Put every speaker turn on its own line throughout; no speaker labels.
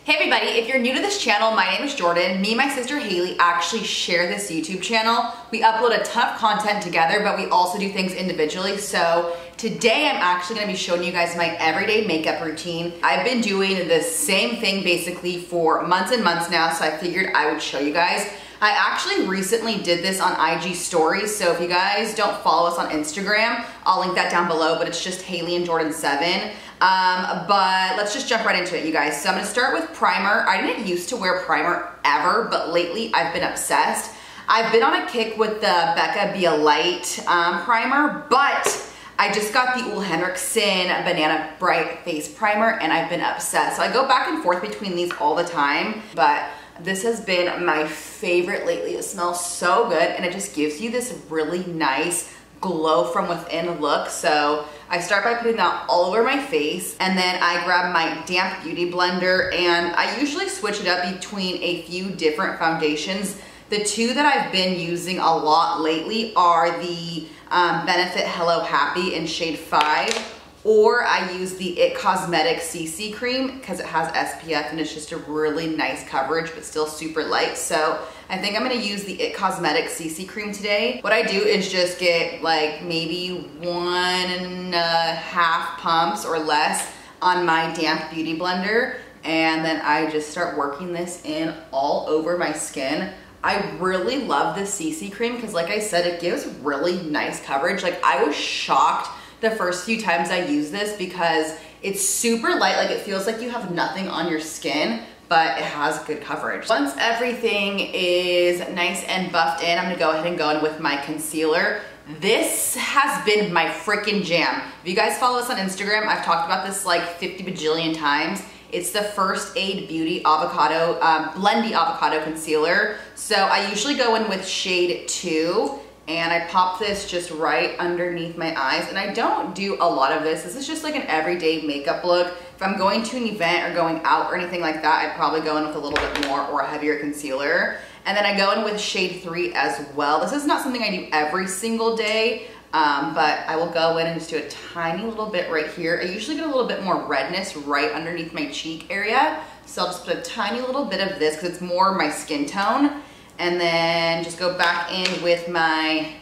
Hey everybody, if you're new to this channel, my name is Jordan. Me and my sister Haley actually share this YouTube channel. We upload a ton of content together, but we also do things individually. So today I'm actually gonna be showing you guys my everyday makeup routine. I've been doing the same thing basically for months and months now, so I figured I would show you guys. I actually recently did this on IG stories, so if you guys don't follow us on Instagram, I'll link that down below, but it's just Haley and Jordan 7. But let's just jump right into it, you guys. So I'm gonna start with primer. I didn't used to wear primer ever, but lately I've been obsessed. I've been on a kick with the Becca Be a Light primer, but I just got the Ole Henriksen Banana Bright Face Primer and I've been obsessed. So I go back and forth between these all the time, but this has been my favorite lately. It smells so good and it just gives you this really nice glow from within look. So I start by putting that all over my face, and then I grab my damp beauty blender, and I usually switch it up between a few different foundations. The two that I've been using a lot lately are the Benefit Hello Happy in shade 5, or I use the It Cosmetics CC cream because it has SPF and it's just a really nice coverage but still super light. So I think I'm gonna use the It Cosmetics CC cream today. What I do is just get like maybe 1.5 pumps or less on my damp beauty blender, and then I just start working this in all over my skin. I really love the CC cream because, like I said, it gives really nice coverage. Like, I was shocked the first few times I use this because it's super light. Like, it feels like you have nothing on your skin, but it has good coverage. Once everything is nice and buffed in, I'm gonna go ahead and go in with my concealer. This has been my freaking jam. If you guys follow us on Instagram, I've talked about this like 50 bajillion times. It's the First Aid Beauty Avocado, Blendy Avocado Concealer. So I usually go in with shade 2, and I pop this just right underneath my eyes. And I don't do a lot of this. This is just like an everyday makeup look. If I'm going to an event or going out or anything like that, I'd probably go in with a little bit more or a heavier concealer. And then I go in with shade 3 as well. This is not something I do every single day, but I will go in and just do a tiny little bit right here. I usually get a little bit more redness right underneath my cheek area. So I'll just put a tiny little bit of this because it's more my skin tone. And then just go back in with my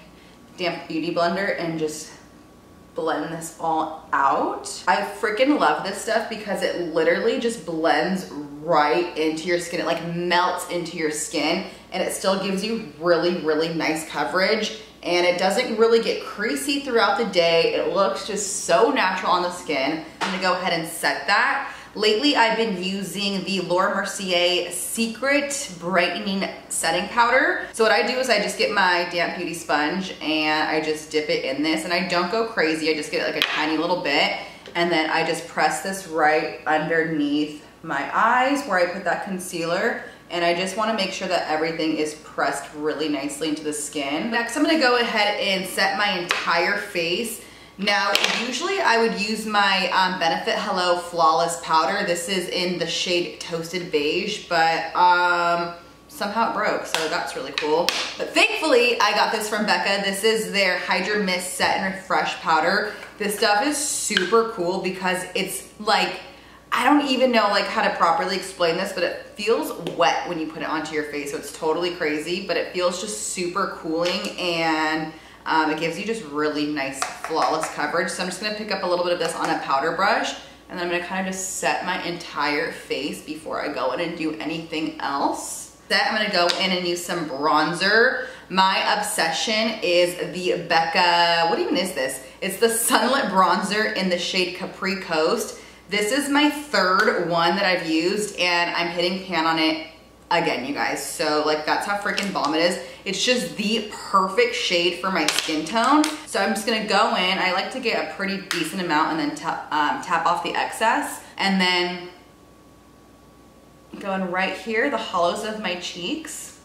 damp beauty blender and just blend this all out. I freaking love this stuff because it literally just blends right into your skin. It like melts into your skin and it still gives you really, really nice coverage. And it doesn't really get creasy throughout the day. It looks just so natural on the skin. I'm gonna go ahead and set that. Lately, I've been using the Laura Mercier Secret Brightening Setting Powder. So what I do is I just get my damp beauty sponge and I just dip it in this, and I don't go crazy. I just get like a tiny little bit, and then I just press this right underneath my eyes where I put that concealer. And I just wanna make sure that everything is pressed really nicely into the skin. Next, I'm gonna go ahead and set my entire face. Now, usually I would use my Benefit Hello Flawless Powder. This is in the shade Toasted Beige, but somehow it broke, so that's really cool. But thankfully, I got this from Becca. This is their Hydra Mist Set and Refresh Powder. This stuff is super cool because it's like, I don't even know like how to properly explain this, but it feels wet when you put it onto your face. So it's totally crazy, but it feels just super cooling, and it gives you just really nice, flawless coverage. So I'm just gonna pick up a little bit of this on a powder brush, and then I'm gonna kind of just set my entire face before I go in and do anything else. Then I'm gonna go in and use some bronzer. My obsession is the Becca, what even is this? It's the Sunlit Bronzer in the shade Capri Coast. This is my third one that I've used, and I'm hitting pan on it again, you guys. So like, that's how freaking bomb it is. It's just the perfect shade for my skin tone. So I'm just gonna go in. I like to get a pretty decent amount and then tap off the excess. And then going right here, the hollows of my cheeks,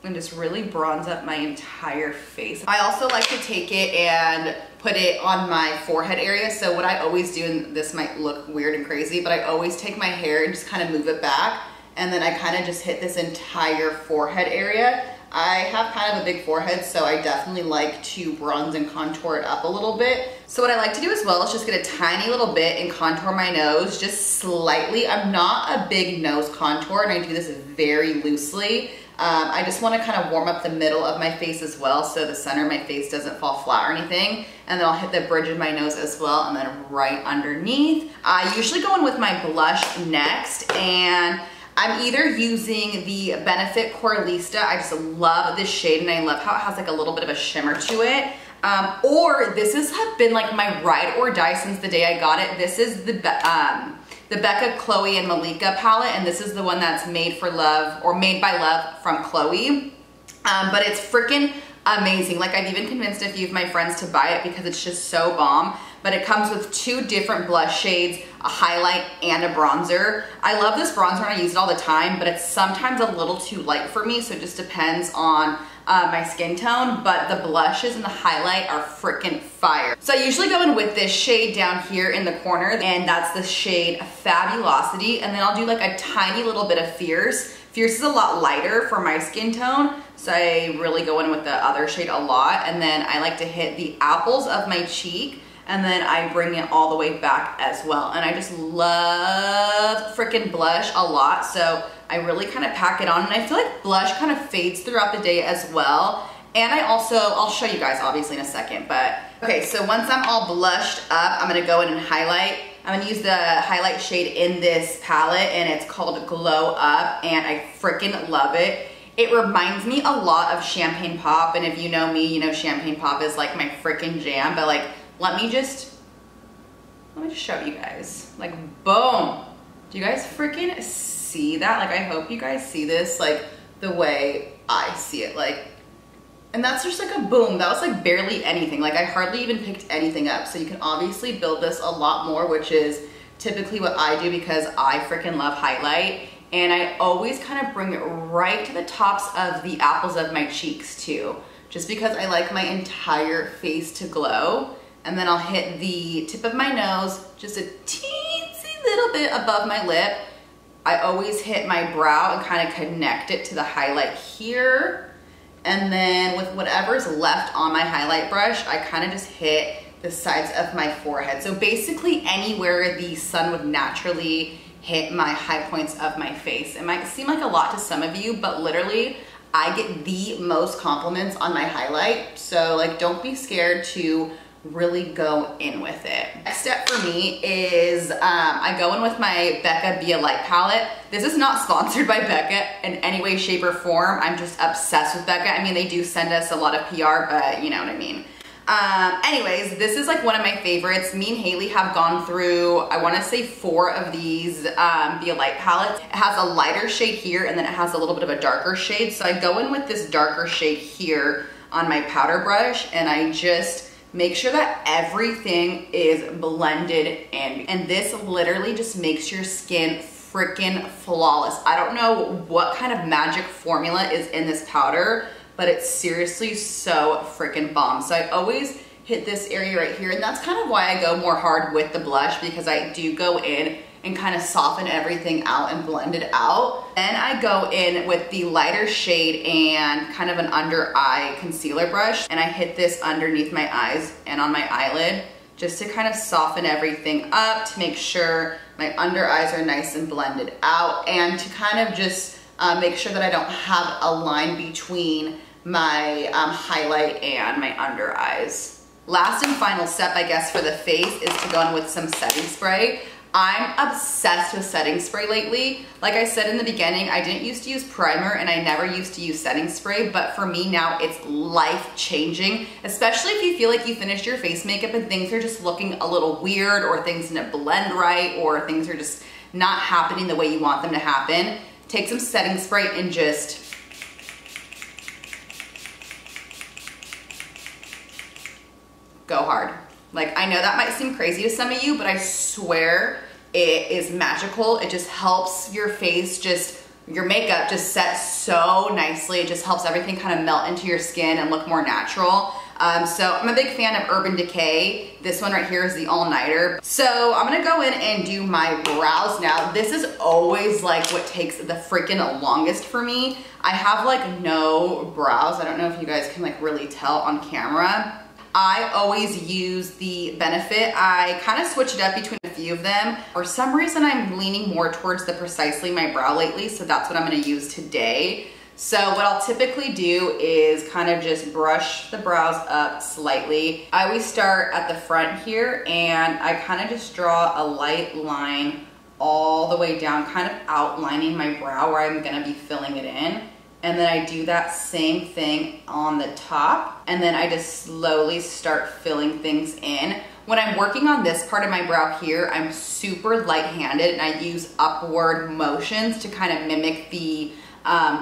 and just really bronze up my entire face. I also like to take it and put it on my forehead area. So what I always do, and this might look weird and crazy, but I always take my hair and just kind of move it back, and then I kind of just hit this entire forehead area. I have kind of a big forehead, so I definitely like to bronze and contour it up a little bit. So what I like to do as well is just get a tiny little bit and contour my nose just slightly. I'm not a big nose contour and I do this very loosely. I just want to kind of warm up the middle of my face as well so the center of my face doesn't fall flat or anything. And then I'll hit the bridge of my nose as well and then right underneath. I usually go in with my blush next, and I'm either using the Benefit Coralista. I just love this shade and I love how it has like a little bit of a shimmer to it. Or this has been like my ride or die since the day I got it. This is the Becca, Chloe, and Malika palette, and this is the one that's made for love, or made by love from Chloe. But it's freaking amazing. Like, I've even convinced a few of my friends to buy it because it's just so bomb. But it comes with 2 different blush shades, a highlight and a bronzer. I love this bronzer and I use it all the time, but it's sometimes a little too light for me, so it just depends on my skin tone, but the blushes and the highlight are freaking fire. So I usually go in with this shade down here in the corner, and that's the shade Fabulosity, and then I'll do like a tiny little bit of Fierce. Fierce is a lot lighter for my skin tone, so I really go in with the other shade a lot, and then I like to hit the apples of my cheek, and then I bring it all the way back as well. And I just love freaking blush a lot, so I really kind of pack it on, and I feel like blush kind of fades throughout the day as well. And I also, I'll show you guys obviously in a second, but okay, so once I'm all blushed up, I'm gonna go in and highlight. I'm gonna use the highlight shade in this palette, and it's called Glow Up, and I freaking love it. It reminds me a lot of Champagne Pop, and if you know me, you know Champagne Pop is like my freaking jam, but like, let me just show you guys. Like, boom. Do you guys freaking see that? Like, I hope you guys see this like the way I see it. Like, and that's just like a boom. That was like barely anything. Like, I hardly even picked anything up. So you can obviously build this a lot more, which is typically what I do because I freaking love highlight. And I always kind of bring it right to the tops of the apples of my cheeks too, just because I like my entire face to glow. And then I'll hit the tip of my nose, just a teensy little bit above my lip. I always hit my brow and kind of connect it to the highlight here. And then with whatever's left on my highlight brush, I kind of just hit the sides of my forehead. So basically anywhere the sun would naturally hit my high points of my face. It might seem like a lot to some of you, but literally I get the most compliments on my highlight. So like, don't be scared to really go in with it. Next step for me is I go in with my Becca Be a Light palette. This is not sponsored by Becca in any way, shape, or form. I'm just obsessed with Becca. I mean, they do send us a lot of PR, but you know what I mean. Anyways, this is like one of my favorites. Me and Haley have gone through, I want to say 4 of these Be a Light palettes. It has a lighter shade here, and then it has a little bit of a darker shade. So I go in with this darker shade here on my powder brush, and I just make sure that everything is blended in. And this literally just makes your skin freaking flawless. I don't know what kind of magic formula is in this powder, but it's seriously so freaking bomb. So I always hit this area right here, and that's kind of why I go more hard with the blush, because I do go in and kind of soften everything out and blend it out. Then I go in with the lighter shade and kind of an under eye concealer brush, and I hit this underneath my eyes and on my eyelid just to kind of soften everything up, to make sure my under eyes are nice and blended out, and to kind of just make sure that I don't have a line between my highlight and my under eyes. Last and final step, I guess, for the face is to go in with some setting spray. I'm obsessed with setting spray lately. Like I said in the beginning, I didn't used to use primer and I never used to use setting spray, but for me now it's life-changing, especially if you feel like you finished your face makeup and things are just looking a little weird, or things didn't blend right, or things are just not happening the way you want them to happen. Take some setting spray and just go hard. Like, I know that might seem crazy to some of you, but I swear it is magical. It just helps your face, just your makeup just set so nicely. It just helps everything kind of melt into your skin and look more natural. So I'm a big fan of Urban Decay. This one right here is the All Nighter. So I'm gonna go in and do my brows now. This is always like what takes the freaking longest for me. I have like no brows. I don't know if you guys can like really tell on camera. I always use the Benefit. I kind of switch it up between a few of them. For some reason, I'm leaning more towards the Precisely My Brow lately, so that's what I'm gonna use today. So what I'll typically do is kind of just brush the brows up slightly. I always start at the front here, and I kind of just draw a light line all the way down, kind of outlining my brow where I'm gonna be filling it in. And then I do that same thing on the top, and then I just slowly start filling things in. When I'm working on this part of my brow here, I'm super light-handed, and I use upward motions to kind of mimic the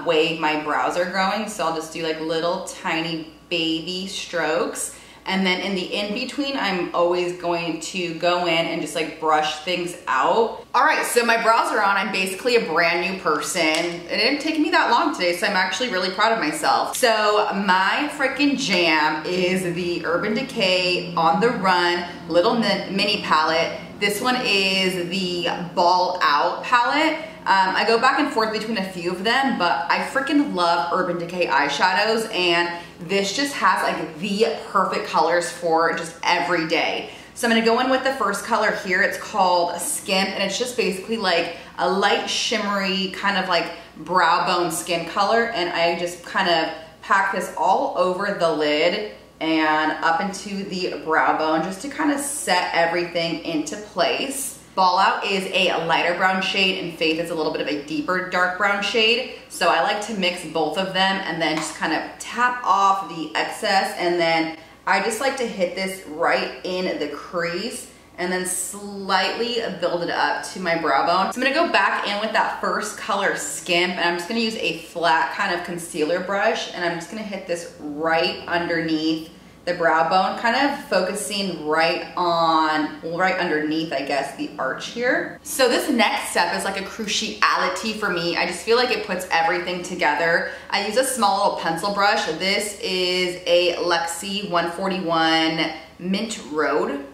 way my brows are growing. So I'll just do like little tiny baby strokes. And then in the in-between, I'm always going to go in and just like brush things out. All right, so my brows are on. I'm basically a brand new person. It didn't take me that long today, so I'm actually really proud of myself. So my freaking jam is the Urban Decay On The Run Little Mini Palette. This one is the Ball Out palette. I go back and forth between a few of them, but I freaking love Urban Decay eyeshadows, and this just has like the perfect colors for just every day. So I'm gonna go in with the first color here. It's called Skimp, and it's just basically like a light shimmery kind of like brow bone skin color, and I just kind of pack this all over the lid and up into the brow bone just to kind of set everything into place. Ball Out is a lighter brown shade, and Faith is a little bit of a deeper dark brown shade. So I like to mix both of them and then just kind of tap off the excess, and then I just like to hit this right in the crease and then slightly build it up to my brow bone. So I'm gonna go back in with that first color, Skimp, and I'm just gonna use a flat kind of concealer brush, and I'm just gonna hit this right underneath the brow bone, kind of focusing right underneath, I guess, the arch here. So this next step is like a cruciality for me. I just feel like it puts everything together. I use a small little pencil brush. This is a Lexi 141 Mint Road.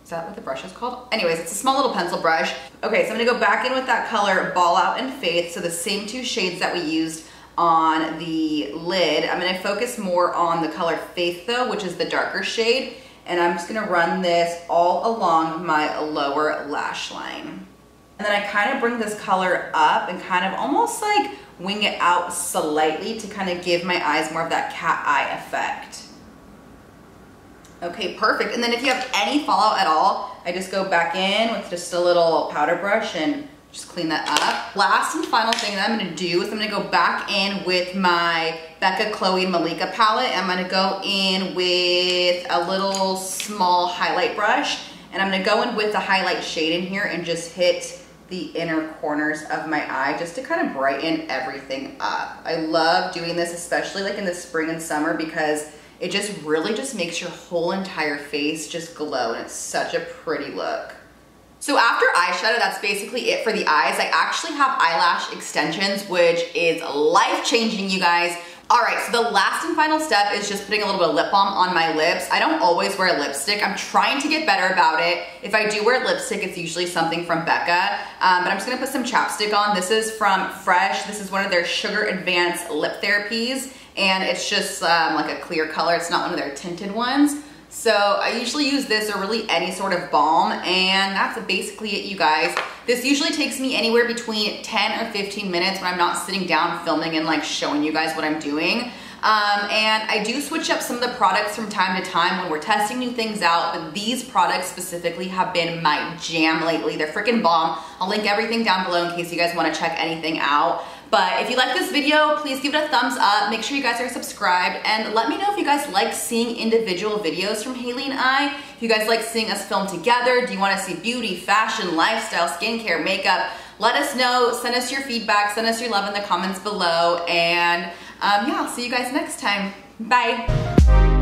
Is that what the brush is called? Anyways, it's a small little pencil brush. Okay, so I'm gonna go back in with that color Ball Out and Faith, so the same two shades that we used on the lid. I'm gonna focus more on the color Faith though, which is the darker shade, and I'm just gonna run this all along my lower lash line. And then I kind of bring this color up and kind of almost like wing it out slightly to kind of give my eyes more of that cat eye effect. Okay, perfect. And then if you have any fallout at all, I just go back in with just a little powder brush and just clean that up. Last and final thing that I'm gonna do is I'm gonna go back in with my Becca, Chloe, and Malika palette. I'm gonna go in with a little small highlight brush, and I'm gonna go in with the highlight shade in here and just hit the inner corners of my eye just to kind of brighten everything up. I love doing this, especially like in the spring and summer, because it just really just makes your whole entire face just glow, and it's such a pretty look. So after eyeshadow, that's basically it for the eyes. I actually have eyelash extensions, which is life-changing, you guys. All right, so the last and final step is just putting a little bit of lip balm on my lips. I don't always wear lipstick. I'm trying to get better about it. If I do wear lipstick, it's usually something from Becca, but I'm just gonna put some chapstick on. This is from Fresh. This is one of their Sugar Advanced Lip Therapies, and it's just like a clear color. It's not one of their tinted ones. So I usually use this or really any sort of balm, and that's basically it, you guys. This usually takes me anywhere between 10 or 15 minutes when I'm not sitting down filming and like showing you guys what I'm doing. And I do switch up some of the products from time to time when we're testing new things out, but these products specifically have been my jam lately. They're freaking bomb. I'll link everything down below in case you guys want to check anything out. But if you like this video, please give it a thumbs up. Make sure you guys are subscribed, and let me know if you guys like seeing individual videos from Haley and I. If you guys like seeing us film together, do you want to see beauty, fashion, lifestyle, skincare, makeup? Let us know. Send us your feedback. Send us your love in the comments below. And yeah, I'll see you guys next time. Bye.